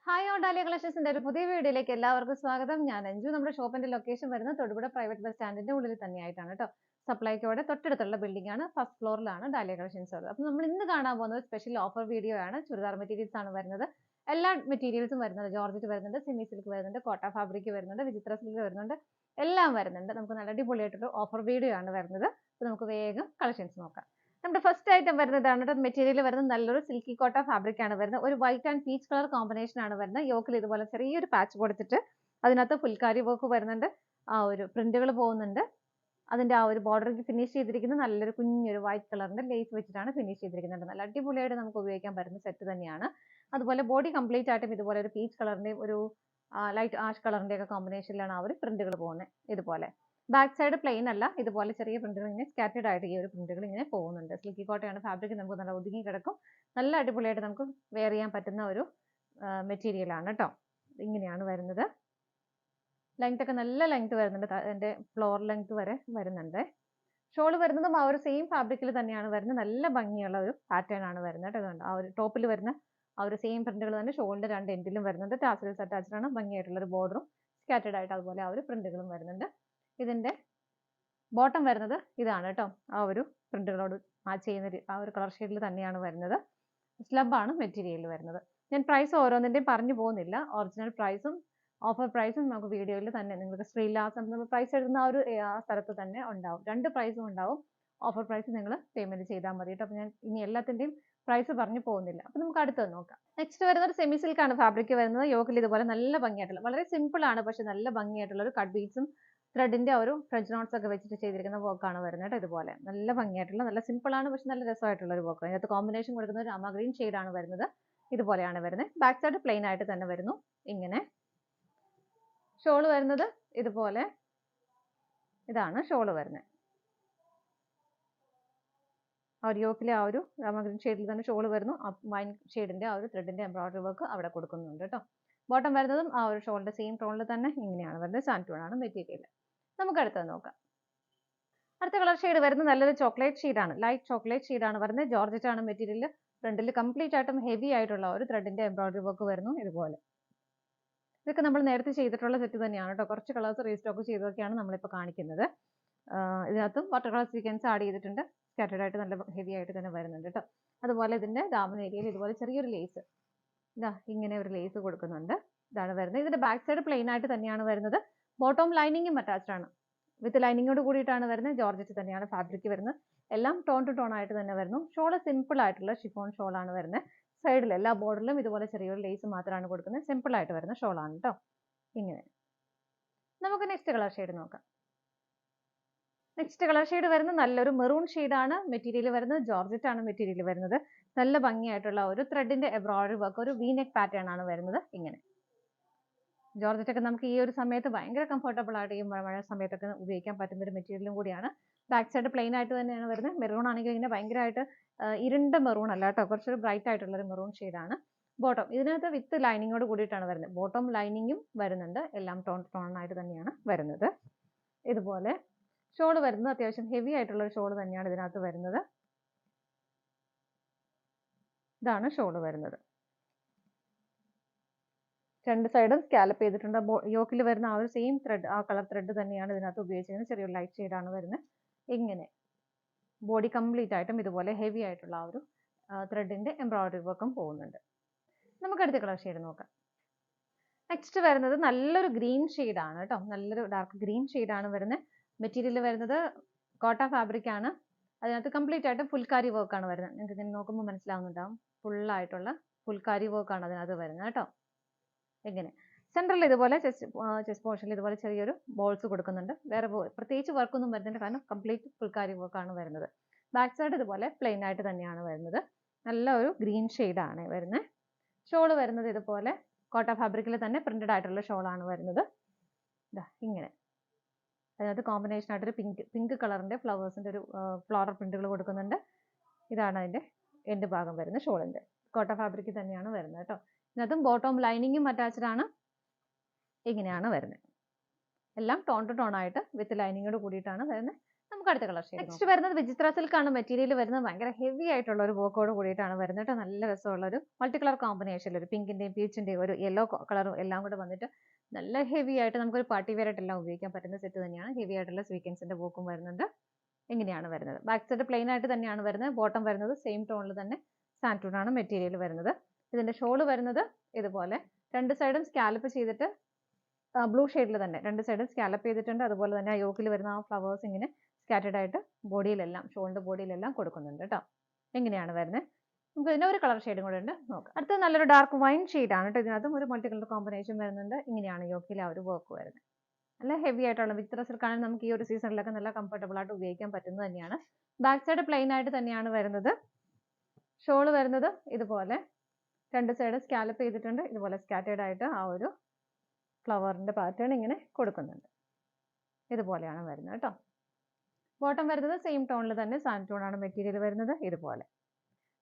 Hi all dahlia കളക്ഷൻസിന്റെ ഒരു പുതിയ വീഡിയോയിലേക്ക് എല്ലാവർക്കും സ്വാഗതം. ഞാൻ അഞ്ജു. നമ്മുടെ ഷോപ്പിന്റെ ലൊക്കേഷൻ വരുന്നത് തൊടുപുഴ പ്രൈവറ്റ് ബസ് സ്റ്റാൻഡിന്റെ ഉള്ളിൽ തന്നെയായിട്ടാണ് കേട്ടോ. സപ്ലൈക്കോടെ തൊട്ടടുത്തുള്ള ബിൽഡിംഗ് ആണ്. ഫസ്റ്റ് ഫ്ലോറിലാണ് ഡാലിയ കളക്ഷൻസ് ഉള്ളത്. അപ്പോൾ നമ്മൾ ഇന്ന് കാണാൻ പോകുന്നത് സ്പെഷ്യൽ ഓഫർ വീഡിയോ ആണ്. ചുരിദാർ മെറ്റീരിയൽസ് ആണ് വരുന്നത്. എല്ലാ മെറ്റീരിയൽസും വരുന്നത് ജോർജറ്റ് വരുന്നുണ്ട്, സെമി സിൽക്ക് വരുന്നുണ്ട്, കോട്ട ഫാബ്രിക് വരുന്നുണ്ട്, വിചിത്ര സിൽക്ക് വരുന്നുണ്ട്, എല്ലാം വരുന്നുണ്ട്. നമുക്ക് നല്ല അടിപൊളിയായിട്ടൊരു ഓഫർ വീഡിയോ ആണ് വരുന്നത്. അപ്പോൾ നമുക്ക് വേഗം കളക്ഷൻസ് നോക്കാം. നമ്മുടെ ഫസ്റ്റ് ഐറ്റം വരുന്നതാണ് മെറ്റീരിയൽ വരുന്നത് നല്ലൊരു സിൽക്കി കോട്ട ഫാബ്രിക് ആണ് വരുന്നത്. ഒരു white and peach colour combination ആണ് വരുന്നത്. യോക്കിൽ ഇതുപോലെ ചെറിയൊരു പാച്ച് കൊടുത്തിട്ട് അതിനകത്ത് ഫുൾക്കാരി വർക്ക് വരുന്നുണ്ട്. ആ ഒരു പ്രിന്റുകൾ പോകുന്നുണ്ട്. അതിന്റെ ആ ഒരു ബോർഡർ ഫിനിഷ് ചെയ്തിരിക്കുന്നത് നല്ലൊരു കുഞ്ഞൊരു വൈറ്റ് കളറിന്റെ ലേസ് വെച്ചിട്ടാണ് ഫിനിഷ് ചെയ്തിരിക്കുന്നത്. നല്ല അടിപൊളിയായിട്ട് നമുക്ക് ഉപയോഗിക്കാൻ പറ്റുന്ന സെറ്റ് തന്നെയാണ്. അതുപോലെ ബോഡി കംപ്ലീറ്റ് ആയിട്ടും ഇതുപോലെ ഒരു പീച്ച് കളറിന്റെയും ഒരു ലൈറ്റ് ആഷ് കളറിന്റെ ഒക്കെ കോമ്പിനേഷനിലാണ് ആ ഒരു പ്രിന്റുകൾ പോകുന്നത്. ഇതുപോലെ ബാക്ക് സൈഡ് പ്ലെയിൻ അല്ല, ഇതുപോലെ ചെറിയ പ്രിന്റുകൾ ഇങ്ങനെ സ്കാറ്റേഡ് ആയിട്ട് ഈ ഒരു പ്രിന്റുകൾ ഇങ്ങനെ പോകുന്നുണ്ട്. സിൽക്കി കോട്ടയാണ് ഫാബ്രിക്. നമുക്ക് നല്ല ഒതുങ്ങി കിടക്കും. നല്ല അടിപൊളിയായിട്ട് നമുക്ക് വെയർ ചെയ്യാൻ പറ്റുന്ന ഒരു മെറ്റീരിയൽ ആണ് കേട്ടോ. ഇങ്ങനെയാണ് വരുന്നത്. ലെങ്ത് ഒക്കെ നല്ല ലെങ്ത് വരുന്നുണ്ട്. അതിന്റെ ഫ്ലോർ ലെങ്ത് വരെ വരുന്നുണ്ട്. ഷോൾ വരുന്നതും ആ ഒരു സെയിം ഫാബ്രിക്കിൽ തന്നെയാണ് വരുന്നത്. നല്ല ഭംഗിയുള്ള ഒരു പാറ്റേൺ ആണ് വരുന്നത് കേട്ടോ. ആ ഒരു ടോപ്പിൽ വരുന്ന ആ ഒരു സെയിം പ്രിന്റുകൾ തന്നെ ഷോളിന്റെ രണ്ട് എൻഡിലും വരുന്നുണ്ട്. ടാസൽസ് അറ്റാച്ച്ഡ് ആണ്. ഭംഗിയായിട്ടുള്ള ഒരു ബോർഡറും സ്കാറ്റേഡ് ആയിട്ട് അതുപോലെ ആ ഒരു പ്രിന്റുകളും വരുന്നുണ്ട്. ഇതിന്റെ ബോട്ടം വരുന്നത് ഇതാണ് കേട്ടോ. ആ ഒരു പ്രിന്റുകളോട് മാച്ച് ചെയ്യുന്ന ആ ഒരു കളർ ഷെയ്ഡിൽ തന്നെയാണ് വരുന്നത്. സ്ലബ് ആണ് മെറ്റീരിയൽ വരുന്നത്. ഞാൻ പ്രൈസ് ഓരോന്നിന്റെയും പറഞ്ഞു പോകുന്നില്ല. ഒറിജിനൽ പ്രൈസും ഓഫർ പ്രൈസും നമുക്ക് വീഡിയോയിൽ തന്നെ നിങ്ങൾക്ക് സ്ക്രീനിൽ നമ്മൾ പ്രൈസ് എഴുതുന്ന ആ ഒരു സ്ഥലത്ത് തന്നെ ഉണ്ടാവും. രണ്ട് പ്രൈസും ഉണ്ടാവും. ഓഫർ പ്രൈസ് നിങ്ങൾ പേയ്മെന്റ് ചെയ്താൽ മതി കേട്ടോ. അപ്പോൾ ഞാൻ ഇനി എല്ലാത്തിന്റെയും പ്രൈസ് പറഞ്ഞു പോകുന്നില്ല. അപ്പോൾ നമുക്ക് അടുത്തത് നോക്കാം. നെക്സ്റ്റ് വരുന്നത് സെമി സിൽക്ക് ആണ് ഫാബ്രിക് വരുന്നത്. യോക്കിൽ ഇതുപോലെ നല്ല ഭംഗിയായിട്ടുള്ള, വളരെ സിമ്പിൾ ആണ് പക്ഷെ നല്ല ഭംഗിയായിട്ടുള്ള ഒരു കട്ട് ബീഡ്സും ത്രെഡിന്റെ ഒരു ഫ്രഞ്ച് നോട്ട്സ് ഒക്കെ വെച്ചിട്ട് ചെയ്തിരിക്കുന്ന വർക്കാണ് വരുന്നത് കേട്ടോ. ഇതുപോലെ നല്ല ഭംഗിയായിട്ടുള്ള, നല്ല സിമ്പിൾ ആണ് പക്ഷെ നല്ല രസമായിട്ടുള്ള ഒരു വർക്ക്. അതിനകത്ത് കോമ്പിനേഷൻ കൊടുക്കുന്ന ഒരു രാമ ഗ്രീൻ ഷെയ്ഡ് ആണ് വരുന്നത്. ഇതുപോലെയാണ് വരുന്നത്. ബാക്ക് സൈഡ് പ്ലെയിൻ ആയിട്ട് തന്നെ വരുന്നു. ഇങ്ങനെ ഷോൾ വരുന്നത് ഇതുപോലെ, ഇതാണ് ഷോൾ വരുന്നത്. ആ ഒരു യോക്കിലെ ആ ഒരു രാമ ഗ്രീൻ ഷെയ്ഡിൽ തന്നെ ഷോൾ വരുന്നു. വൈൻ ഷെയ്ഡിന്റെ ആ ഒരു ത്രെഡിന്റെ എംബ്രോയിഡറി വർക്ക് അവിടെ കൊടുക്കുന്നുണ്ട് കേട്ടോ. ബോട്ടം വരുന്നതും ആ ഒരു ഷോളിന്റെ സെയിം ടോണിൽ തന്നെ ഇങ്ങനെയാണ് വരുന്നത്. സാൻറ്റൂൺ ആണ് മെറ്റീരിയൽ. നമുക്ക് അടുത്തത് നോക്കാം. അടുത്ത കളർ ഷെയ്ഡ് വരുന്നത് നല്ലൊരു ചോക്ലേറ്റ് ഷെയ്ഡാണ്. ലൈറ്റ് ചോക്ലേറ്റ് ഷെയ്ഡാണ് വരുന്നത്. ജോർജറ്റ് ആണ് മെറ്റീരിയൽ. ഫ്രണ്ടിൽ കംപ്ലീറ്റ് ആയിട്ടും ഹെവി ആയിട്ടുള്ള ഒരു ത്രെഡിന്റെ എംബ്രോയിഡറി വർക്ക് വരുന്നു. ഇതുപോലെ ഇതൊക്കെ നമ്മൾ നേരത്തെ ചെയ്തിട്ടുള്ള സെറ്റ് തന്നെയാണ് കേട്ടോ. കുറച്ച് കളേഴ്സ് റീസ്റ്റോക്ക് ചെയ്തൊക്കെയാണ് നമ്മളിപ്പോൾ കാണിക്കുന്നത്. ഇതിനകത്തും വാട്ടർ കളർ സീക്വൻസ് ആഡ് ചെയ്തിട്ടുണ്ട്. സ്കാറ്റേഡ് ആയിട്ട് നല്ല ഹെവി ആയിട്ട് തന്നെ വരുന്നുണ്ട് കേട്ടോ. അതുപോലെ ഇതിന്റെ ദാമൻ ഏരിയയിൽ ഇതുപോലെ ചെറിയൊരു ലേസ്, ഇതാ ഇങ്ങനെ ഒരു ലേസ് കൊടുക്കുന്നുണ്ട്. ഇതാണ് വരുന്നത്. ഇതിന്റെ ബാക്ക് സൈഡ് പ്ലെയിൻ ആയിട്ട് തന്നെയാണ് വരുന്നത്. ബോട്ടം ലൈനിങ്ങും അറ്റാച്ച്ഡ് ആണ്. വിത്ത് ലൈനിങ്ങോട് കൂടിയിട്ടാണ് വരുന്നത്. ജോർജറ്റ് തന്നെയാണ് ഫാബ്രിക് വരുന്നത്. എല്ലാം ടോൺ ടു ടോൺ ആയിട്ട് തന്നെ വരുന്നു. ഷോൾ സിമ്പിൾ ആയിട്ടുള്ള ഷിഫോൺ ഷോൾ ആണ് വരുന്നത്. സൈഡിൽ എല്ലാ ബോർഡറിലും ഇതുപോലെ ചെറിയൊരു ലേസ് മാത്രമാണ് കൊടുക്കുന്നത്. സിമ്പിൾ ആയിട്ട് വരുന്ന ഷോൾ ആണ് കേട്ടോ. ഇങ്ങനെ നമുക്ക് നെക്സ്റ്റ് കളർ ഷെയ്ഡ് നോക്കാം. നെക്സ്റ്റ് കളർ ഷെയ്ഡ് വരുന്നത് നല്ലൊരു മെറൂൺ ആണ്. മെറ്റീരിയൽ വരുന്നത് ജോർജറ്റ് ആണ് മെറ്റീരിയൽ വരുന്നത്. നല്ല ഭംഗിയായിട്ടുള്ള ഒരു ത്രെഡിന്റെ എംബ്രോയിഡറി വർക്ക്, ഒരു വി നെക്ക് പാറ്റേൺ ആണ് വരുന്നത്. ഇങ്ങനെ ജോർജറ്റ് ഒക്കെ നമുക്ക് ഈ ഒരു സമയത്ത് ഭയങ്കര കംഫർട്ടബിൾ ആയിട്ട് ഈ മഴ സമയത്തൊക്കെ ഉപയോഗിക്കാൻ പറ്റുന്ന ഒരു മെറ്റീരിയലും കൂടിയാണ്. ബാക്ക് സൈഡ് പ്ലെയിൻ ആയിട്ട് തന്നെയാണ് വരുന്നത്. മെറൂൺ ആണെങ്കിൽ ഇങ്ങനെ ഭയങ്കരമായിട്ട് ഇരുണ്ട മെറൂൺ അല്ല കേട്ടോ. കുറച്ചൊരു ബ്രൈറ്റ് ആയിട്ടുള്ള ഒരു മെറൂൺ ഷെയ്ഡാണ്. ബോട്ടം ഇതിനകത്ത് വിത്ത് ലൈനിങ്ങോട് കൂടിയിട്ടാണ് വരുന്നത്. ബോട്ടം ലൈനിങ്ങും വരുന്നുണ്ട്. എല്ലാം ടോൺ ടോൺ ആയിട്ട് തന്നെയാണ് വരുന്നത്. ഇതുപോലെ ഷോൾ വരുന്നത് അത്യാവശ്യം ഹെവി ആയിട്ടുള്ള ഒരു ഷോൾ തന്നെയാണ് ഇതിനകത്ത് വരുന്നത്. ഇതാണ് ഷോൾ വരുന്നത്. രണ്ട് സൈഡും സ്കാലപ്പ് ചെയ്തിട്ടുണ്ട്. യോക്കിൽ വരുന്ന ആ ഒരു സെയിം ത്രെഡ്, ആ കളർ ത്രെഡ് തന്നെയാണ് ഇതിനകത്ത് ഉപയോഗിച്ചിരിക്കുന്നത്. ചെറിയൊരു ലൈറ്റ് ഷെയ്ഡാണ് വരുന്നത്. ഇങ്ങനെ ബോഡി കംപ്ലീറ്റ് ആയിട്ടും ഇതുപോലെ ഹെവി ആയിട്ടുള്ള ആ ഒരു ത്രെഡിന്റെ എംബ്രോയിഡറി വർക്കും പോകുന്നുണ്ട്. നമുക്ക് അടുത്ത കളർ ഷെയ്ഡ് നോക്കാം. നെക്സ്റ്റ് വരുന്നത് നല്ലൊരു ഗ്രീൻ ഷെയ്ഡാണ് കേട്ടോ. നല്ലൊരു ഡാർക്ക് ഗ്രീൻ ഷെയ്ഡാണ് വരുന്നത്. മെറ്റീരിയൽ വരുന്നത് കോട്ട ഫാബ്രിക് ആണ്. അതിനകത്ത് കംപ്ലീറ്റ് ആയിട്ട് ഫുൾക്കാരി വർക്കാണ് വരുന്നത്. നിങ്ങൾക്ക് ഇങ്ങനെ നോക്കുമ്പോൾ മനസ്സിലാവുന്നുണ്ടാവും. ഫുള്ളായിട്ടുള്ള ഫുൾക്കാരി വർക്കാണ് അതിനകത്ത് വരുന്നത് കേട്ടോ. ഇങ്ങനെ സെൻട്രൽ ഇതുപോലെ ചെസ്റ്റ് പോർഷനിൽ ഇതുപോലെ ചെറിയൊരു ബോൾസ് കൊടുക്കുന്നുണ്ട്. വേറെ പ്രത്യേകിച്ച് വർക്കൊന്നും വരുന്നില്ല, കാരണം കംപ്ലീറ്റ് ഫുൾക്കാരി വർക്കാണ് വരുന്നത്. ബാക്ക് സൈഡ് ഇതുപോലെ പ്ലെയിൻ ആയിട്ട് തന്നെയാണ് വരുന്നത്. നല്ല ഒരു ഗ്രീൻ ഷെയ്ഡാണ് വരുന്നത്. ഷോൾ വരുന്നത് ഇതുപോലെ കോട്ട ഫാബ്രിക്കിൽ തന്നെ പ്രിന്റഡ് ആയിട്ടുള്ള ഷോളാണ് വരുന്നത്. ഇതാ ഇങ്ങനെ അതിനകത്ത് കോമ്പിനേഷൻ ആയിട്ടൊരു പിങ്ക് കളറിന്റെ ഫ്ലവേഴ്സിന്റെ ഒരു ഫ്ലോറൽ പ്രിന്റുകൾ കൊടുക്കുന്നുണ്ട്. ഇതാണ് അതിന്റെ എൻഡ് ഭാഗം വരുന്നത്. ഷോളിന്റെ കോട്ട ഫാബ്രിക്കിൽ തന്നെയാണ് വരുന്നത് കേട്ടോ. ഇതിനകത്തും ബോട്ടം ലൈനിങ്ങും അറ്റാച്ച്ഡ് ആണ്. ഇങ്ങനെയാണ് വരുന്നത്. എല്ലാം ടോൺ ടു ടോൺ ആയിട്ട് വിത്ത് ലൈനിങ്ങോട് കൂടിയിട്ടാണ് വരുന്നത്. നമുക്ക് അടുത്ത കളർ ഷെയ്ഡ് നെക്സ്റ്റ് വരുന്നത് വിചിത്ര സിൽക്ക് ആണ് മെറ്റീരിയൽ വരുന്നത്. ഭയങ്കര ഹെവി ആയിട്ടുള്ള ഒരു വർക്കോട് കൂടിയിട്ടാണ് വരുന്നത് കേട്ടോ. നല്ല രസമുള്ള ഒരു മൾട്ടി കളർ കോമ്പിനേഷൻ, ഒരു പിങ്കിന്റെയും പീച്ചിന്റെയും ഒരു യെല്ലോ കളറും എല്ലാം കൂടെ വന്നിട്ട് നല്ല ഹെവി ആയിട്ട് നമുക്കൊരു പാർട്ടി വെയർ ആയിട്ട് എല്ലാം ഉപയോഗിക്കാൻ പറ്റുന്ന സെറ്റ് തന്നെയാണ്. ഹെവി ആയിട്ടുള്ള സ്വീക്കൻസിന്റെ വർക്കും വരുന്നുണ്ട്. ഇങ്ങനെയാണ് വരുന്നത്. ബാക്ക് സൈഡ് പ്ലെയിൻ ആയിട്ട് തന്നെയാണ് വരുന്നത്. ബോട്ടം വരുന്നത് സെയിം ടോണിൽ തന്നെ സാൻറ്റൂൺ ആണ് മെറ്റീരിയൽ വരുന്നത്. ഇതിന്റെ ഷോൾ വരുന്നത് ഇതുപോലെ രണ്ട് സൈഡും സ്കാലപ്പ് ചെയ്തിട്ട് ബ്ലൂ ഷെയ്ഡിൽ തന്നെ രണ്ട് സൈഡും സ്കാലപ്പ് ചെയ്തിട്ടുണ്ട്. അതുപോലെ തന്നെ ആ യോക്കിൽ വരുന്ന ആ ഫ്ലവേഴ്സ് ഇങ്ങനെ സ്കാറ്റേഡ് ആയിട്ട് ബോഡിയിലെല്ലാം, ഷോളിന്റെ ബോഡിയിലെല്ലാം കൊടുക്കുന്നുണ്ട് കേട്ടോ. എങ്ങനെയാണ് വരുന്നത്? നമുക്ക് ഇതിന്റെ ഒരു കളർ ഷെയ്ഡും കൂടെ ഉണ്ട്, നോക്കാം. അടുത്ത നല്ലൊരു ഡാർക്ക് വൈൻ ഷെയ്ഡാണ് കേട്ടോ. ഇതിനകത്തും ഒരു മൾട്ടി കളർ കോമ്പിനേഷൻ വരുന്നുണ്ട്. ഇങ്ങനെയാണ് യോക്കിൽ ആ ഒരു വർക്ക് വരുന്നത്. നല്ല ഹെവി ആയിട്ടുള്ള വിചിത്ര സിൽക്ക് ആണെങ്കിൽ നമുക്ക് ഈ ഒരു സീസണിലൊക്കെ നല്ല കംഫർട്ടബിൾ ആയിട്ട് ഉപയോഗിക്കാൻ പറ്റുന്നത് തന്നെയാണ്. ബാക്ക് സൈഡ് പ്ലെയിൻ ആയിട്ട് തന്നെയാണ് വരുന്നത്. ഷോൾ വരുന്നത് ഇതുപോലെ രണ്ട് സൈഡ് സ്കാലപ്പ് ചെയ്തിട്ടുണ്ട്. ഇതുപോലെ സ്കാറ്റേഡ് ആയിട്ട് ആ ഒരു ഫ്ലവറിന്റെ പാറ്റേൺ ഇങ്ങനെ കൊടുക്കുന്നുണ്ട്. ഇതുപോലെയാണ് വരുന്നത് കേട്ടോ. ബോട്ടം വരുന്നത് സെയിം ടോണിൽ തന്നെ സാൻറ്റൂൺ ആണ് മെറ്റീരിയൽ വരുന്നത്. ഇതുപോലെ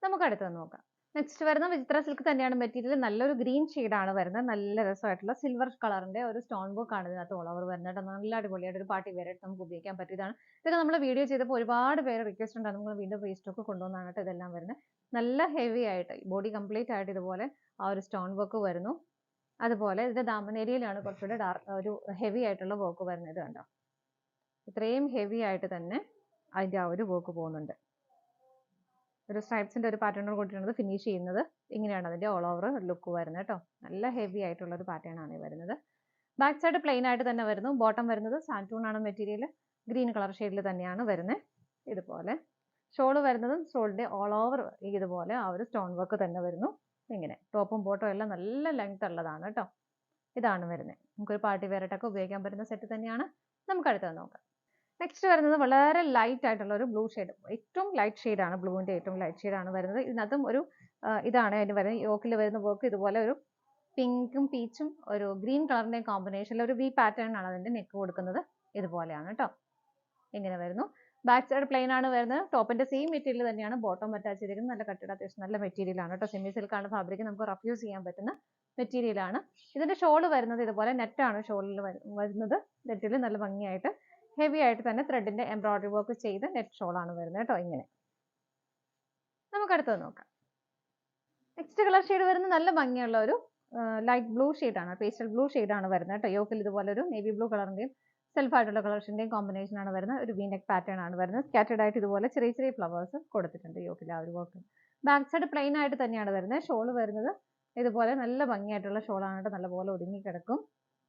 നമുക്ക് അടുത്തത് നോക്കാം. നെക്സ്റ്റ് വരുന്ന വിചിത്ര സിൽക്ക് തന്നെയാണ് മെറ്റീരിയൽ. നല്ലൊരു ഗ്രീൻ ആണ് വരുന്നത്. നല്ല രസമായിട്ടുള്ള സിൽവർ കളറിന്റെ ഒരു സ്റ്റോൺ വർക്ക് ആണ് ഇതിനകത്ത് ഓൾ ഓവർ വരുന്നത്. നല്ല അടിപൊളിയായിട്ട് ഒരു പാർട്ടി വെയർ ആയിട്ട് നമുക്ക് ഉപയോഗിക്കാൻ പറ്റിയതാണ്. ഇതൊക്കെ നമ്മൾ വീഡിയോ ചെയ്തപ്പോൾ ഒരുപാട് പേര് റിക്വസ്റ്റ് ഉണ്ട്, നമ്മൾ വീണ്ടും റീസ്റ്റോക്ക് കൊണ്ടുവന്നാണ് കേട്ടോ ഇതെല്ലാം വരുന്നത്. നല്ല ഹെവി ആയിട്ട് ബോഡി കംപ്ലീറ്റ് ആയിട്ട് ഇതുപോലെ ആ ഒരു സ്റ്റോൺ വർക്ക് വരുന്നു. അതുപോലെ ഇതിന്റെ ദാമൻ ഏരിയയിലാണ് കുറച്ചുകൂടെ ഒരു ഹെവി ആയിട്ടുള്ള വർക്ക് വരുന്നത്. ഇത് കണ്ടോ, ഇത്രയും ഹെവി ആയിട്ട് തന്നെ അതിന്റെ ആ ഒരു വർക്ക് പോകുന്നുണ്ട്. ഒരു സ്ട്രൈപ്സിന്റെ ഒരു പാറ്റേൺ കൊടുത്തിട്ടുണ്ട് ഫിനിഷ് ചെയ്യുന്നത്. ഇങ്ങനെയാണ് അതിന്റെ ഓൾ ഓവർ ലുക്ക് വരുന്നത് കേട്ടോ. നല്ല ഹെവി ആയിട്ടുള്ള ഒരു പാറ്റേൺ ആണ് വരുന്നത്. ബാക്ക് സൈഡ് പ്ലെയിൻ ആയിട്ട് തന്നെ വരുന്നു. ബോട്ടം വരുന്നത് സാൻറ്റൂൺ ആണ് മെറ്റീരിയൽ. ഗ്രീൻ കളർ ഷെയ്ഡിൽ തന്നെയാണ് വരുന്നത്. ഇതുപോലെ ഷോൾ വരുന്നതും ഷോളിന്റെ ഓൾ ഓവർ ഇതുപോലെ ആ ഒരു സ്റ്റോൺ വർക്ക് തന്നെ വരുന്നു. ഇങ്ങനെ ടോപ്പും ബോട്ടും എല്ലാം നല്ല ലെങ്ത് ഉള്ളതാണ് കേട്ടോ. ഇതാണ് വരുന്നത്. നമുക്കൊരു പാർട്ടി വെയർ ആയിട്ടൊക്കെ ഉപയോഗിക്കാൻ പറ്റുന്ന സെറ്റ് തന്നെയാണ്. നമുക്ക് അടുത്തത് നോക്കാം. നെക്സ്റ്റ് വരുന്നത് വളരെ ലൈറ്റ് ആയിട്ടുള്ള ഒരു ബ്ലൂ ഷെയ്ഡ്. ഏറ്റവും ലൈറ്റ് ഷെയ്ഡാണ്, ബ്ലൂവിന്റെ ഏറ്റവും ലൈറ്റ് ഷെയ്ഡാണ് വരുന്നത്. ഇതിനകത്തും ഒരു ഇതാണ് അതിന് വരുന്നത്. യോക്കിൽ വരുന്ന വർക്ക് ഇതുപോലെ ഒരു പിങ്കും പീച്ചും ഒരു ഗ്രീൻ കളറിന്റെയും കോമ്പിനേഷനിൽ ഒരു വി പാറ്റേൺ ആണ് അതിന്റെ നെക്ക് കൊടുക്കുന്നത്. ഇതുപോലെയാണ് കേട്ടോ. ഇങ്ങനെ വരുന്നു. ബാക്ക് സൈഡ് പ്ലെയിൻ ആണ് വരുന്നത്. ടോപ്പിന്റെ സെയിം മെറ്റീരിയൽ തന്നെയാണ് ബോട്ടം അറ്റാച്ച് ചെയ്തിരിക്കുന്നത്. നല്ല കട്ടിയുടെ അത്യാവശ്യം നല്ല മെറ്റീരിയൽ ആണ് കേട്ടോ. സെമി സിൽക്ക് ആണ് ഫാബ്രിക്. നമുക്ക് റഫ് യൂസ് ചെയ്യാൻ പറ്റുന്ന മെറ്റീരിയൽ ആണ്. ഇതിന്റെ ഷോൾ വരുന്നത് ഇതുപോലെ നെറ്റാണ് ഷോളിൽ വരുന്നത്. നെറ്റിൽ നല്ല ഭംഗിയായിട്ട് ഹെവി ആയിട്ട് തന്നെ ത്രെഡിന്റെ എംബ്രോയിഡറി വർക്ക് ചെയ്ത് നെറ്റ് ഷോൾ ആണ് വരുന്നത് കേട്ടോ. ഇങ്ങനെ നമുക്ക് അടുത്തത് നോക്കാം. നെക്സ്റ്റ് കളർ ഷെയ്ഡ് വരുന്നത് നല്ല ഭംഗിയുള്ള ഒരു ലൈറ്റ് ബ്ലൂ ആണ്, പേസ്റ്റൽ ബ്ലൂ ആണ് വരുന്നത് കേട്ടോ. യോക്കിൽ ഇതുപോലെ ഒരു നേവി ബ്ലൂ കളറിന്റെയും സെൽഫ് ആയിട്ടുള്ള കളേഴ്സിന്റെയും കോമ്പിനേഷൻ ആണ് വരുന്നത്. ഒരു വീനെക്ക് പാറ്റേൺ ആണ് വരുന്നത്. സ്കാറ്റേഡ് ആയിട്ട് ഇതുപോലെ ചെറിയ ചെറിയ ഫ്ലവേഴ്സ് കൊടുത്തിട്ടുണ്ട് യോക്കിൽ ആ ഒരു വർക്ക്. ബാക്ക് സൈഡ് പ്ലെയിൻ ആയിട്ട് തന്നെയാണ് വരുന്നത്. ഷോൾ വരുന്നത് ഇതുപോലെ നല്ല ഭംഗിയായിട്ടുള്ള ഷോളാണ് കേട്ടോ. നല്ലപോലെ ഒതുങ്ങി കിടക്കും.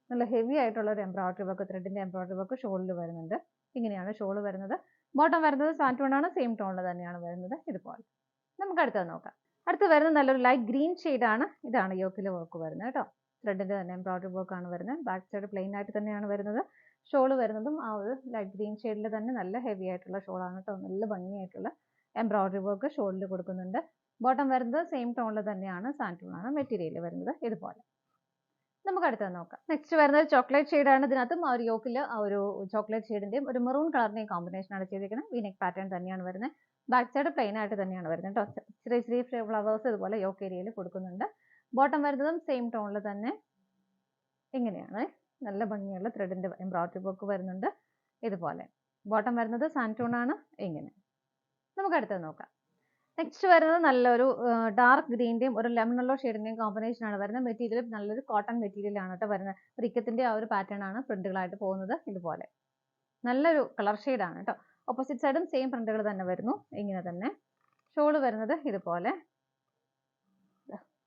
നല്ല ഹെവി ആയിട്ടുള്ള ഒരു എംബ്രോയിഡറി വർക്ക്, ത്രെഡിന്റെ എംബ്രോയിഡറി വർക്ക് ഷോളിൽ വരുന്നുണ്ട്. ഇങ്ങനെയാണ് ഷോൾ വരുന്നത്. ബോട്ടം വരുന്നത് സാൻറ്റൂൺ ആണ്, സെയിം ടോണിൽ തന്നെയാണ് വരുന്നത്. ഇതുപോലെ നമുക്ക് അടുത്തത് നോക്കാം. അടുത്ത് വരുന്നത് നല്ലൊരു ലൈറ്റ് ഗ്രീൻ ആണ്. ഇതാണ് യോക്കിൽ വർക്ക് വരുന്നത് കേട്ടോ. ത്രെഡിന്റെ തന്നെ എംബ്രോയിഡറി വർക്ക് ആണ് വരുന്നത്. ബാക്ക് സൈഡ് പ്ലെയിൻ ആയിട്ട് തന്നെയാണ് വരുന്നത്. ഷോൾ വരുന്നതും ആ ഒരു ലൈറ്റ് ഗ്രീൻ ഷെയ്ഡിൽ തന്നെ നല്ല ഹെവി ആയിട്ടുള്ള ഷോളാണ് കേട്ടോ. നല്ല ഭംഗിയായിട്ടുള്ള എംബ്രോയിഡറി വർക്ക് ഷോളിൽ കൊടുക്കുന്നുണ്ട്. ബോട്ടം വരുന്നത് സെയിം ടോണിൽ തന്നെയാണ്, സാൻറ്റൂൺ ആണ് മെറ്റീരിയൽ വരുന്നത്. ഇതുപോലെ നമുക്ക് അടുത്തത് നോക്കാം. നെക്സ്റ്റ് വരുന്നത് ചോക്ലേറ്റ് ആണ്. ഇതിനകത്തും ആ ഒരു യോക്കിൽ ആ ഒരു ചോക്ലേറ്റ് ഷെയ്ഡിന്റെയും ഒരു മെറൂൺ കളറിന്റെയും കോമ്പിനേഷൻ ആണ് ചെയ്തിരിക്കുന്നത്. വീനെക്ക് പാറ്റേൺ തന്നെയാണ് വരുന്നത്. ബാക്ക് സൈഡ് പ്ലെയിൻ ആയിട്ട് തന്നെയാണ് വരുന്നത് കേട്ടോ. ചെറിയ ചെറിയ ഫ്ലവേഴ്സ് ഇതുപോലെ യോക്ക് ഏരിയയിൽ കൊടുക്കുന്നുണ്ട്. ബോട്ടം വരുന്നതും സെയിം ടോണിൽ തന്നെ ഇങ്ങനെയാണ്. നല്ല ഭംഗിയുള്ള ത്രെഡിന്റെ എംബ്രോയിഡറി വർക്ക് വരുന്നുണ്ട്. ഇതുപോലെ ബോട്ടം വരുന്നത് സാൻറ്റൂൺ ആണ്. ഇങ്ങനെ നമുക്ക് അടുത്തത് നോക്കാം. നെക്സ്റ്റ് വരുന്നത് നല്ലൊരു ഡാർക്ക് ഗ്രീന്റെയും ഒരു ലെമൺ യെല്ലോ ഷെയ്ഡിന്റെയും കോമ്പിനേഷൻ ആണ് വരുന്നത്. മെറ്റീരിയൽ നല്ലൊരു കോട്ടൺ മെറ്റീരിയൽ ആണ് കേട്ടോ വരുന്നത്. ഒരു ഇക്കത്തിന്റെ ആ ഒരു പാറ്റേൺ ആണ് പ്രിന്റുകളായിട്ട് പോകുന്നത്. ഇതുപോലെ നല്ലൊരു കളർ ആണ് കേട്ടോ. ഓപ്പോസിറ്റ് സൈഡും സെയിം പ്രിന്റുകൾ തന്നെ വരുന്നു. ഇങ്ങനെ തന്നെ ഷോൾ വരുന്നത് ഇതുപോലെ.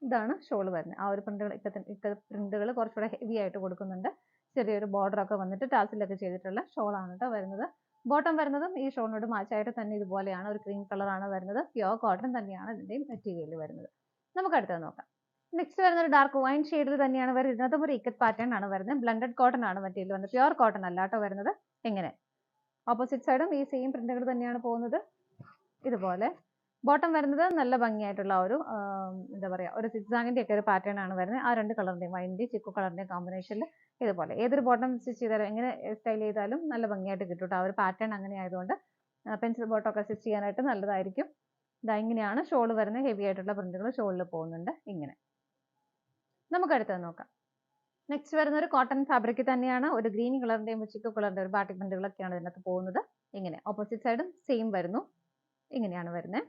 ഇതാണ് ഷോൾ വരുന്നത്. ആ ഒരു പ്രിന്റുകൾ പ്രിന്റുകൾ കുറച്ചുകൂടെ ഹെവി ആയിട്ട് കൊടുക്കുന്നുണ്ട്. ചെറിയൊരു ബോർഡർ ഒക്കെ വന്നിട്ട് ടാസിലൊക്കെ ചെയ്തിട്ടുള്ള ഷോളാണ് കേട്ടോ വരുന്നത്. ബോട്ടം വരുന്നതും ഈ ഷോളിനോട് മാച്ചായിട്ട് തന്നെ ഇതുപോലെയാണ്. ഒരു ക്രീം കളറാണ് വരുന്നത്. പ്യുവർ കോട്ടൺ തന്നെയാണ് ഇതിന്റെയും മെറ്റീരിയൽ വരുന്നത്. നമുക്ക് അടുത്തത് നോക്കാം. നെക്സ്റ്റ് വരുന്നത് ഒരു ഡാർക്ക് വൈൻ ഷെയ്ഡിൽ തന്നെയാണ് വരുന്നത്. ഇതിനകത്തും ഒരു ഇക്കറ്റ് പാറ്റേൺ ആണ് വരുന്നത്. ബ്ലെൻഡഡ് കോട്ടൺ ആണ് മെറ്റീരിയൽ വരുന്നത്. പ്യുവർ കോട്ടൺ അല്ല കേട്ടോ വരുന്നത്. എങ്ങനെ ഓപ്പോസിറ്റ് സൈഡും ഈ സെയിം പ്രിന്റുകൾ തന്നെയാണ് പോകുന്നത്. ഇതുപോലെ ബോട്ടം വരുന്നത് നല്ല ഭംഗിയായിട്ടുള്ള ഒരു എന്താ പറയുക, ഒരു സിക്സാഗിന്റെ ഒക്കെ ഒരു പാറ്റേൺ ആണ് വരുന്നത്. ആ രണ്ട് കളറിന്റെയും വൈൻ്റെയും ചിക്കു കളറിന്റെയും കോമ്പിനേഷനിൽ ഇതുപോലെ ഏതൊരു ബോട്ടം സ്റ്റിച്ച് ചെയ്താലും എങ്ങനെ സ്റ്റൈൽ ചെയ്താലും നല്ല ഭംഗിയായിട്ട് കിട്ടും. ആ ഒരു പാറ്റേൺ അങ്ങനെ ആയതുകൊണ്ട് പെൻസിൽ ബോട്ടം ഒക്കെ സ്റ്റിച്ച് ചെയ്യാനായിട്ട് നല്ലതായിരിക്കും. ഇതാ ഇങ്ങനെയാണ് ഷോൾ വരുന്നത്. ഹെവി ആയിട്ടുള്ള പ്രിന്റുകൾ ഷോളിൽ പോകുന്നുണ്ട്. ഇങ്ങനെ നമുക്ക് അടുത്തത് നോക്കാം. നെക്സ്റ്റ് വരുന്ന ഒരു കോട്ടൺ ഫാബ്രിക് തന്നെയാണ്. ഒരു ഗ്രീൻ കളറിന്റെയും ചിക്കു കളറിന്റെയും ഒരു ബാട്ടിക് പ്രിന്റുകളൊക്കെയാണ് ഇതിനകത്ത് പോകുന്നത്. ഇങ്ങനെ ഓപ്പോസിറ്റ് സൈഡും സെയിം വരുന്നു. ഇങ്ങനെയാണ് വരുന്നത്.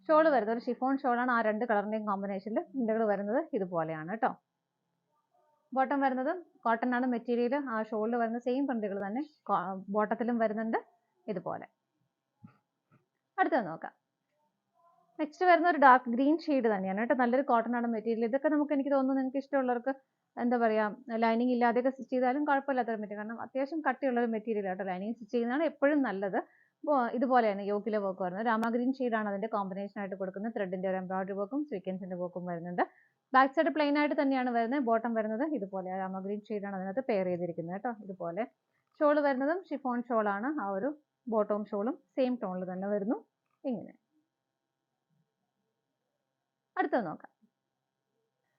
ഷോൾ വരുന്നത് ഒരു ഷിഫോൺ ഷോളാണ്. ആ രണ്ട് കളറിന്റെയും കോമ്പിനേഷനിൽ പ്രിന്റുകൾ വരുന്നത് ഇതുപോലെയാണ് കേട്ടോ. ബോട്ടം വരുന്നത് കോട്ടൺ ആണ് മെറ്റീരിയൽ. ആ ഷോളിൽ വരുന്ന സെയിം പ്രിന്റുകൾ തന്നെ ബോട്ടത്തിലും വരുന്നുണ്ട് ഇതുപോലെ. അടുത്തത് നോക്കാം. നെക്സ്റ്റ് വരുന്ന ഒരു ഡാർക്ക് ഗ്രീൻ ഷെയ്ഡ് തന്നെയാണ് കേട്ടോ. നല്ലൊരു കോട്ടൺ ആണ് മെറ്റീരിയൽ. ഇതൊക്കെ എനിക്ക് തോന്നുന്നു നിങ്ങൾക്ക് ഇഷ്ടമുള്ളവർക്ക് എന്താ പറയുക, ലൈനിങ് ഇല്ലാതെയൊക്കെ സ്റ്റിച്ച് ചെയ്താലും കുഴപ്പമില്ലാത്തൊരു മെറ്റീരിയൽ. കാരണം അത്യാവശ്യം കട്ടിയുള്ളൊരു മെറ്റീരിയൽ ആട്ടോ. ലൈനിങ് സ്റ്റിച്ച് ചെയ്യുന്നതാണ് എപ്പോഴും നല്ലത്. ഇതുപോലെയാണ് യോക്കിലെ വർക്ക് വരുന്നത്. രാമ ഗ്രീൻ ഷെയ്ഡാണ് അതിന്റെ കോമ്പിനേഷൻ ആയിട്ട് കൊടുക്കുന്നത്. ത്രെഡിന്റെ ഒരു എംബ്രോയിഡറി വർക്കും സ്വീക്വൻസിന്റെ വർക്കും വരുന്നുണ്ട്. ബാക്ക് സൈഡ് പ്ലെയിൻ ആയിട്ട് തന്നെയാണ് വരുന്നത്. ബോട്ടം വരുന്നത് ഇതുപോലെ രാമ ഗ്രീൻ ഷെയ്ഡാണ് അതിനകത്ത് പെയർ ചെയ്തിരിക്കുന്നത് കേട്ടോ. ഇതുപോലെ ഷോൾ വരുന്നതും ഷിഫോൺ ഷോളാണ്. ആ ഒരു ബോട്ടവും ഷോളും സെയിം ടോണിൽ തന്നെ വരുന്നു. ഇങ്ങനെ. അടുത്തത് നോക്കാം.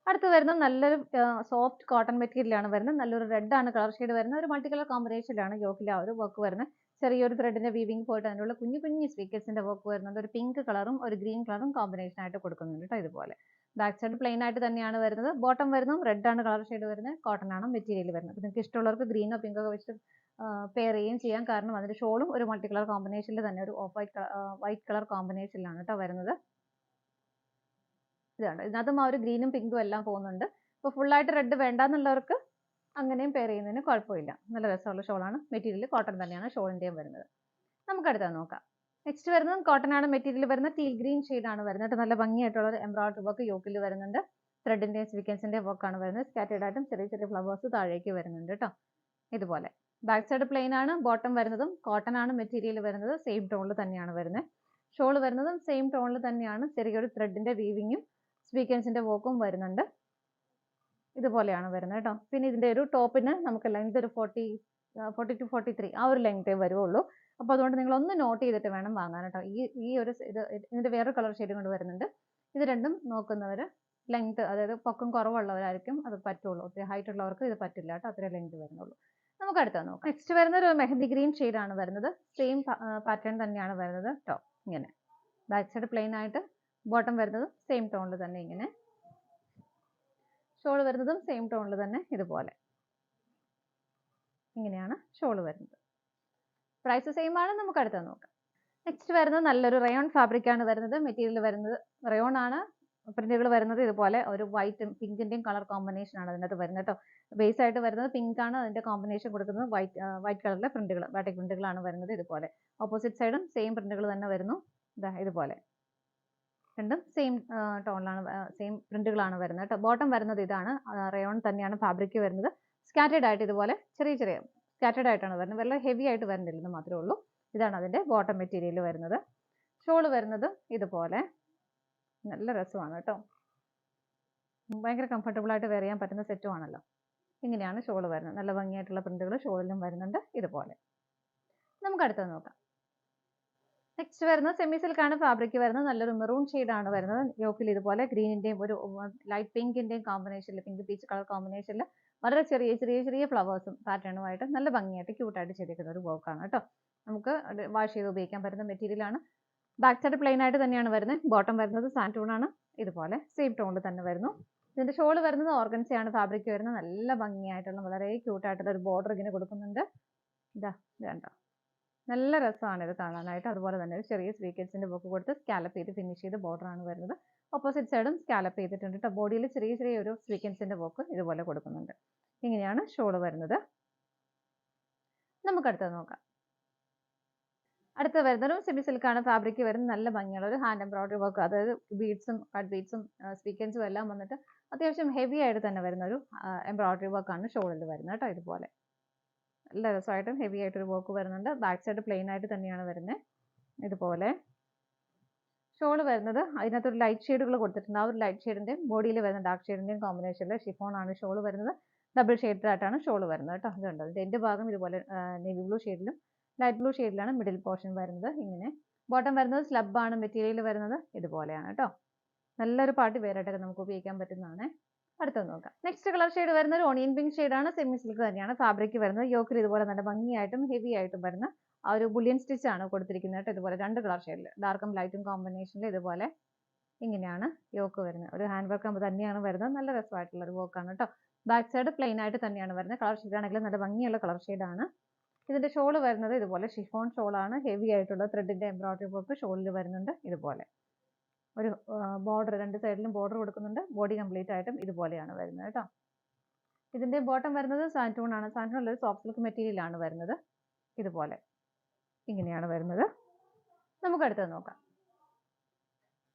അടുത്ത് വരുന്നത് നല്ലൊരു സോഫ്റ്റ് കോട്ടൺ മെറ്റീരിയൽ ആണ് വരുന്നത്. നല്ലൊരു റെഡ് ആണ് കളർ ഷെയ്ഡ് വരുന്നത്. ഒരു മൾട്ടി കളർ കോമ്പിനേഷനിലാണ് യോക്കിൽ ആ ഒരു വർക്ക് വരുന്നത്. ചെറിയൊരു ത്രെഡിന്റെ വീവിംഗ് പോയിട്ട് അതിനുള്ള കുഞ്ഞു കുഞ്ഞു സ്വീക്കറ്റ്സിന്റെ വർക്ക് വരുന്നുണ്ട്. ഒരു പിങ്ക് കളറും ഒരു ഗ്രീൻ കളറും കോമ്പിനേഷൻ ആയിട്ട് കൊടുക്കുന്നുണ്ട് കേട്ടോ. ഇതുപോലെ ബാക്ക് സൈഡ് പ്ലെയിൻ ആയിട്ട് തന്നെയാണ് വരുന്നത്. ബോട്ടം വരുന്നതും റെഡ് ആണ് കളർ ഷെയ്ഡ് വരുന്നത്. കോട്ടൺ ആണ് മെറ്റീരിയൽ വരുന്നത്. നിങ്ങൾക്ക് ഇഷ്ടമുള്ളവർക്ക് ഗ്രീനോ പിങ്കോ ഒക്കെ വെച്ചിട്ട് പെയർ ചെയ്യുകയും ചെയ്യാം. കാരണം അതിന്റെ ഷോളും ഒരു മൾട്ടി കളർ കോമ്പിനേഷനിൽ തന്നെ ഒരു ഓഫ് വൈറ്റ് കളർ കോമ്പിനേഷനിലാണ് കേട്ടോ വരുന്നത്. ഇതാണ്. ഇതിനകത്തും ആ ഒരു ഗ്രീനും പിങ്കും എല്ലാം പോകുന്നുണ്ട്. അപ്പോൾ ഫുള്ളായിട്ട് റെഡ് വേണ്ടാന്നുള്ളവർക്ക് അങ്ങനെയും പെയർ ചെയ്യുന്നതിന് കുഴപ്പമില്ല. നല്ല രസമുള്ള ഷോളാണ്. മെറ്റീരിയൽ കോട്ടൺ തന്നെയാണ് ഷോളിന്റെയും വരുന്നത്. നമുക്ക് അടുത്തത് നോക്കാം. നെക്സ്റ്റ് വരുന്നത് കോട്ടൺ ആണ് മെറ്റീരിയൽ വരുന്നത്. ടീൽ ഗ്രീൻ ഷെയ്ഡാണ് വരുന്നത്. നല്ല ഭംഗിയായിട്ടുള്ള ഒരു എംബ്രോയിഡറി വർക്ക് യോക്കിൽ വരുന്നുണ്ട്. ത്രെഡിന്റെയും സ്വീക്വൻസിന്റെയും വർക്കാണ് വരുന്നത്. സ്കാറ്റേർഡ് ആയിട്ടും ചെറിയ ചെറിയ ഫ്ലവേഴ്സ് താഴേക്ക് വരുന്നുണ്ട് കേട്ടോ. ഇതുപോലെ ബാക്ക് സൈഡ് പ്ലെയിൻ ആണ്. ബോട്ടം വരുന്നതും കോട്ടൺ ആണ് മെറ്റീരിയൽ വരുന്നത്. സെയിം ടോണിൽ തന്നെയാണ് വരുന്നത്. ഷോൾ വരുന്നതും സെയിം ടോണിൽ തന്നെയാണ്. ചെറിയൊരു ത്രെഡിന്റെ വീവിങ്ങും സ്വീക്വൻസിന്റെ വർക്കും വരുന്നുണ്ട്. ഇതുപോലെയാണ് വരുന്നത് കേട്ടോ. പിന്നെ ഇതിന്റെ ഒരു ടോപ്പിന് നമുക്ക് ലെങ്ത് ഒരു 40 to 43 ആ ഒരു ലെങ്തേ വരുള്ളൂ. അപ്പോൾ അതുകൊണ്ട് നിങ്ങൾ ഒന്ന് നോട്ട് ചെയ്തിട്ട് വേണം വാങ്ങാൻ കേട്ടോ. ഈ ഒരു ഇതിന്റെ വേറൊരു കളർ ഷെയ്ഡ് കൊണ്ട് വരുന്നുണ്ട്. ഇത് രണ്ടും നോക്കുന്നവർ ലെങ്ത്, അതായത് പൊക്കം കുറവുള്ളവരായിരിക്കും അത് പറ്റുള്ളൂ. ഒത്തിരി ഹൈറ്റ് ഉള്ളവർക്ക് ഇത് പറ്റില്ല കേട്ടോ. അത്രേ ലെങ്ത് വരുന്നുള്ളൂ. നമുക്ക് അടുത്ത നോക്കാം. നെക്സ്റ്റ് വരുന്ന ഒരു മെഹന്തി ഗ്രീൻ ഷെയ്ഡാണ് വരുന്നത്. സെയിം പാറ്റേൺ തന്നെയാണ് വരുന്നത്. ടോപ്പ് ഇങ്ങനെ ബാക്ക് സൈഡ് പ്ലെയിൻ ആയിട്ട്, ബോട്ടം വരുന്നതും സെയിം ടോണിൽ തന്നെ ഇങ്ങനെ, ഷോൾ വരുന്നതും സെയിം ടോണിൽ തന്നെ ഇതുപോലെ. ഇങ്ങനെയാണ് ഷോൾ വരുന്നത്. പ്രൈസ് സെയിം ആണ്. നമുക്ക് അടുത്തത് നോക്കാം. നെക്സ്റ്റ് വരുന്നത് നല്ലൊരു റയോൺ ഫാബ്രിക് ആണ് വരുന്നത്. മെറ്റീരിയൽ വരുന്നത് റയോൺ ആണ്. പ്രിന്റുകൾ വരുന്നത് ഇതുപോലെ ഒരു വൈറ്റും പിങ്കിന്റെയും കളർ കോമ്പിനേഷൻ ആണ് അതിനകത്ത് വരുന്നത് കേട്ടോ. ബേസ് ആയിട്ട് വരുന്നത് പിങ്ക് ആണ്. അതിന്റെ കോമ്പിനേഷൻ കൊടുക്കുന്നത് വൈറ്റ് കളറിലെ പ്രിന്റുകൾ, ബാറ്റിക് പ്രിന്റുകളാണ് വരുന്നത് ഇതുപോലെ. ഓപ്പോസിറ്റ് സൈഡും സെയിം പ്രിന്റുകൾ തന്നെ വരുന്നു. ഇതുപോലെ രണ്ടും സെയിം ടോണിലാണ്, സെയിം പ്രിന്റുകളാണ് വരുന്നത് കേട്ടോ. ബോട്ടം വരുന്നത് ഇതാണ്. റയോൺ തന്നെയാണ് ഫാബ്രിക് വരുന്നത്. സ്കാറ്റേർഡ് ആയിട്ട് ഇതുപോലെ ചെറിയ ചെറിയ സ്കാറ്റേർഡ് ആയിട്ടാണ് വരുന്നത്. വളരെ ഹെവി ആയിട്ട് വരുന്നില്ലെന്ന് മാത്രമേ ഉള്ളൂ. ഇതാണ് അതിന്റെ ബോട്ടം മെറ്റീരിയൽ വരുന്നത്. ഷോൾ വരുന്നത് ഇതുപോലെ. നല്ല രസമാണ് കേട്ടോ. ഭയങ്കര കംഫർട്ടബിൾ ആയിട്ട് വെയർ ചെയ്യാൻ പറ്റുന്ന സെറ്റും ആണല്ലോ. ഇങ്ങനെയാണ് ഷോൾ വരുന്നത്. നല്ല ഭംഗിയായിട്ടുള്ള പ്രിന്റുകൾ ഷോളിലും വരുന്നുണ്ട് ഇതുപോലെ. നമുക്ക് അടുത്തത് നോക്കാം. നെക്സ്റ്റ് വരുന്നത് സെമി സിൽക്ക് ആണ് ഫാബ്രിക് വരുന്നത്. നല്ലൊരു മെറൂൺ ആണ് വരുന്നത്. യോക്കിൽ ഇതുപോലെ ഗ്രീനിന്റെയും ഒരു ലൈറ്റ് പിങ്കിന്റെയും കോമ്പിനേഷനിൽ, പിങ്ക് പീച്ച് കളർ കോമ്പിനേഷനിൽ വളരെ ചെറിയ ചെറിയ ചെറിയ ഫ്ലവേഴ്സും പാറ്റേണുമായിട്ട് നല്ല ഭംഗിയായിട്ട് ക്യൂട്ടായിട്ട് ചെയ്തിരിക്കുന്ന ഒരു വർക്കാണ് കേട്ടോ. നമുക്ക് വാഷ് ചെയ്ത് ഉപയോഗിക്കാൻ പറ്റുന്ന മെറ്റീരിയൽ ആണ്. ബാക്ക് സൈഡ് പ്ലെയിൻ ആയിട്ട് തന്നെയാണ് വരുന്നത്. ബോട്ടം വരുന്നത് സാൻറ്റൂൺ ആണ്. ഇതുപോലെ സെയിം ടോണിൽ തന്നെ വരുന്നു. ഇതിന്റെ ഷോൾ വരുന്നത് ഓർഗൻസയാണ് ഫാബ്രിക് വരുന്നത്. നല്ല ഭംഗിയായിട്ടുള്ള വളരെ ക്യൂട്ടായിട്ടുള്ള ഒരു ബോർഡർ ഇങ്ങനെ കൊടുക്കുന്നുണ്ട്. ഇത് കണ്ടോ, നല്ല രസമാണ് ഇത് കാണാനായിട്ട്. അതുപോലെ തന്നെ ചെറിയ സ്വീക്കറ്റ്സിന്റെ വർക്ക് കൊടുത്ത് സ്കാലപ്പ് ചെയ്ത് ഫിനിഷ് ചെയ്ത് ബോർഡർ ആണ് വരുന്നത്. ഓപ്പോസിറ്റ് സൈഡും സ്കാലപ്പ് ചെയ്തിട്ടുണ്ട് കേട്ടോ. ബോഡിയിൽ ചെറിയ ചെറിയ ഒരു സ്വീക്കൻസിന്റെ വർക്ക് ഇതുപോലെ കൊടുക്കുന്നുണ്ട്. ഇങ്ങനെയാണ് ഷോൾ വരുന്നത്. നമുക്ക് അടുത്തത് നോക്കാം. അടുത്ത വരുന്നത് സെമി സിൽക്ക് ആണ് ഫാബ്രിക് വരുന്നത്. നല്ല ഭംഗിയുള്ള ഒരു ഹാൻഡ് എംബ്രോയിഡറി വർക്ക്, അതായത് ബീഡ്സും കട്ട് ബീഡ്സും സ്വീക്കൻസും എല്ലാം വന്നിട്ട് അത്യാവശ്യം ഹെവി ആയിട്ട് തന്നെ വരുന്ന ഒരു എംബ്രോയിഡറി വർക്കാണ് ഷോളിൽ വരുന്നത് കേട്ടോ. ഇതുപോലെ നല്ല രസമായിട്ടും ഹെവി ആയിട്ടൊരു വർക്ക് വരുന്നുണ്ട്. ബാക്ക് സൈഡ് പ്ലെയിൻ ആയിട്ട് തന്നെയാണ് വരുന്നത്. ഇതുപോലെ ഷോൾ വരുന്നത് അതിനകത്തൊരു ലൈറ്റ് ഷെയ്ഡുകൾ കൊടുത്തിട്ടുണ്ട്. ആ ഒരു ലൈറ്റ് ഷെയ്ഡിന്റെ ബോഡിയിൽ വരുന്ന ഡാർക്ക് ഷെയ്ഡിന്റെയും കോമ്പിനേഷനിൽ ഷിഫോൺ ആണ് ഷോൾ വരുന്നത്. ഡബിൾ ഷെയ്ഡ് ആയിട്ടാണ് ഷോൾ വരുന്നത് കേട്ടോ. ഇതുണ്ട്. ഇതിന്റെ എൻഡ് ഭാഗം ഇതുപോലെ നേവി ബ്ലൂ ഷെയ്ഡിലും ലൈറ്റ് ബ്ലൂ ഷെയ്ഡിലാണ് മിഡിൽ പോർഷൻ വരുന്നത്. ഇങ്ങനെ ബോട്ടം വരുന്നത് സ്ലബ് ആണ് മെറ്റീരിയൽ വരുന്നത്. ഇതുപോലെയാണ് കേട്ടോ. നല്ലൊരു പാർട്ടി വെയർ ആയിട്ടൊക്കെ നമുക്ക് ഉപയോഗിക്കാൻ പറ്റുന്നതാണ്. അടുത്തത് നോക്കാം. നെക്സ്റ്റ് കളർ ഷെയ്ഡ് വരുന്നത് ഓണിയൻ പിങ്ക് ഷെയ്ഡാണ്. സെമി സിൽക്ക് തന്നെയാണ് ഫാബ്രിക് വരുന്നത്. യോക്കിൽ ഇതുപോലെ നല്ല ഭംഗിയായിട്ടും ഹെവി ആയിട്ടും വരുന്ന ആ ഒരു ബുള്ളിയൻ സ്റ്റിച്ച് ആണ് കൊടുത്തിരിക്കുന്നത് കേട്ടോ. ഇതുപോലെ രണ്ട് കളർ ഷെയ്ഡിൽ ഡാർക്കും ലൈറ്റും കോമ്പിനേഷനിൽ ഇതുപോലെ ഇങ്ങനെയാണ് യോക്ക് വരുന്നത്. ഒരു ഹാൻഡ് വർക്ക് ആകുമ്പോൾ തന്നെയാണ് വരുന്നത്. നല്ല രസമായിട്ടുള്ള ഒരു വർക്കാണ് കേട്ടോ. ബാക്ക് സൈഡ് പ്ലെയിൻ ആയിട്ട് തന്നെയാണ് വരുന്നത്. കളർ ഷെയ്ഡ് ആണെങ്കിലും നല്ല ഭംഗിയുള്ള കളർ ഷെയ്ഡാണ്. ഇതിന്റെ ഷോള് വരുന്നത് ഇതുപോലെ ഷിഫോൺ ഷോളാണ്. ഹെവി ആയിട്ടുള്ള ത്രെഡിന്റെ എംബ്രോയിഡറി വർക്ക് ഷോളിൽ വരുന്നുണ്ട്. ഇതുപോലെ ഒരു ബോർഡർ, രണ്ട് സൈഡിലും ബോർഡർ കൊടുക്കുന്നുണ്ട്. ബോഡി കംപ്ലീറ്റ് ആയിട്ടും ഇതുപോലെയാണ് വരുന്നത് കേട്ടോ. ഇതിന്റെ ബോട്ടം വരുന്നത് സാൻറ്റൂൺ ആണ്. സാൻറ്റൂൺ ഒരു സോഫ്റ്റ് സിൽക്ക് മെറ്റീരിയൽ ആണ് വരുന്നത്. ഇതുപോലെ ഇങ്ങനെയാണ് വരുന്നത്. നമുക്ക് അടുത്തത് നോക്കാം.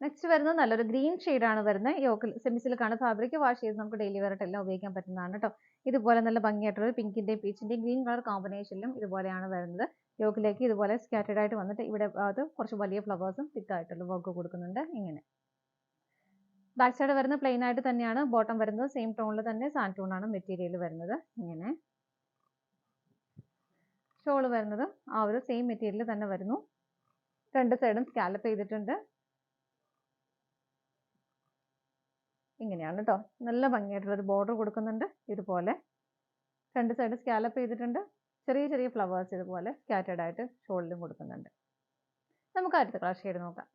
നെക്സ്റ്റ് വരുന്നത് നല്ലൊരു ഗ്രീൻ ആണ് വരുന്നത്. യോക്കിൽ സെമി സിൽക്കാണ് ഫാബ്രിക്. വാഷ് ചെയ്ത് നമുക്ക് ഡെയിലി വെയർ എല്ലാം ഉപയോഗിക്കാൻ പറ്റുന്നതാണ് കേട്ടോ. ഇതുപോലെ നല്ല ഭംഗിയായിട്ടുള്ള പിങ്കിന്റെയും പീച്ചിന്റെയും ഗ്രീൻ കളർ കോമ്പിനേഷനിലും ഇതുപോലെയാണ് വരുന്നത്. യോക്കിലേക്ക് ഇതുപോലെ സ്കാറ്റേഡ് ആയിട്ട് വന്നിട്ട് ഇവിടെ അത് കുറച്ച് വലിയ ഫ്ലവേഴ്സും തിക്ക് ആയിട്ടുള്ള വർക്ക് കൊടുക്കുന്നുണ്ട്. ഇങ്ങനെ ബാക്ക് സൈഡ് വരുന്നത് പ്ലെയിൻ ആയിട്ട് തന്നെയാണ്. ബോട്ടം വരുന്നത് സെയിം ടോണിൽ തന്നെ സാൻറ്റൂൺ ആണ് മെറ്റീരിയൽ വരുന്നത്. ഇങ്ങനെ ഷോൾ വരുന്നത് ആ ഒരു സെയിം മെറ്റീരിയൽ തന്നെ വരുന്നു. രണ്ട് സൈഡും സ്കാലപ്പ് ചെയ്തിട്ടുണ്ട്. ഇങ്ങനെയാണ് കേട്ടോ. നല്ല ഭംഗിയായിട്ടുള്ള ഒരു ബോർഡർ കൊടുക്കുന്നുണ്ട്. ഇതുപോലെ രണ്ട് സൈഡ് സ്കാലപ്പ് ചെയ്തിട്ടുണ്ട്. ചെറിയ ചെറിയ ഫ്ലവേഴ്സ് ഇതുപോലെ സ്കാറ്റേഡ് ആയിട്ട് ഷോളിലും കൊടുക്കുന്നുണ്ട്. നമുക്ക് അടുത്ത കളർ ഷെയ്ഡ് നോക്കാം.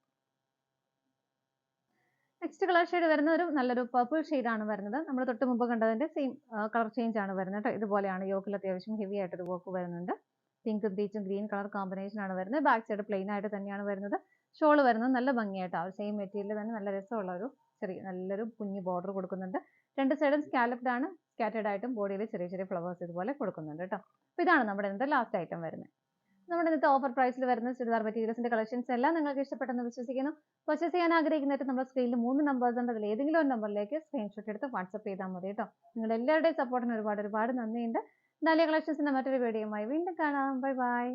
നെക്സ്റ്റ് കളർ ഷെയ്ഡ് വരുന്നത് ഒരു നല്ലൊരു പർപ്പിൾ ആണ് വരുന്നത്. നമ്മൾ തൊട്ട് മുമ്പ് കണ്ടതിന്റെ സെയിം കളർ ചേഞ്ച് ആണ് വരുന്നത് കേട്ടോ. ഇതുപോലെയാണ് യോക്കിൽ അത്യാവശ്യം ഹെവി ആയിട്ടൊരു വർക്ക് വരുന്നുണ്ട്. പിങ്കും പീച്ചും ഗ്രീൻ കളർ കോമ്പിനേഷൻ ആണ് വരുന്നത്. ബാക്ക് സൈഡ് പ്ലെയിൻ ആയിട്ട് തന്നെയാണ് വരുന്നത്. ഷോൾ വരുന്നത് നല്ല ഭംഗിയായിട്ട് ആ സെയിം മെറ്റീരിയൽ തന്നെ നല്ല രസമുള്ള ഒരു നല്ലൊരു കുഞ്ഞു ബോർഡർ കൊടുക്കുന്നുണ്ട്. രണ്ട് സൈഡും സ്കാലപ്ഡ് ആണ്. സ്കാറ്റേഡ് ആയിട്ടും ബോഡിയിൽ ചെറിയ ചെറിയ ഫ്ലവേഴ്സ് ഇതുപോലെ കൊടുക്കുന്നുണ്ട് കേട്ടോ. അപ്പോൾ ഇതാണ് നമ്മുടെ ഇന്നത്തെ ലാസ്റ്റ് ഐറ്റം വരുന്നത്. നമ്മുടെ ഇന്നത്തെ ഓഫർ പ്രൈസിൽ വരുന്ന ചുരിദാർ മെറ്റീരിയൽസിന്റെ കളക്ഷൻസ് എല്ലാം നിങ്ങൾക്ക് ഇഷ്ടപ്പെട്ടെന്ന് വിശ്വസിക്കുന്നു. പർച്ചേസ് ചെയ്യാൻ ആഗ്രഹിക്കുന്നവർക്ക് നമ്മുടെ സ്ക്രീനിൽ 3 നമ്പേഴ്സ് ഉണ്ട്. അതിൽ ഏതെങ്കിലും ഒരു നമ്പറിലേക്ക് സ്ക്രീൻഷോട്ട് എടുത്ത് വാട്സ്ആപ്പ് ചെയ്താൽ മതി കേട്ടോ. നിങ്ങളുടെ എല്ലാവരുടെയും സപ്പോർട്ടിന് ഒരുപാട് നന്ദിയുണ്ട്. ഡാലിയ കളക്ഷൻസിന്റെ മറ്റൊരു വീഡിയോയുമായി വീണ്ടും കാണാം. Bye bye.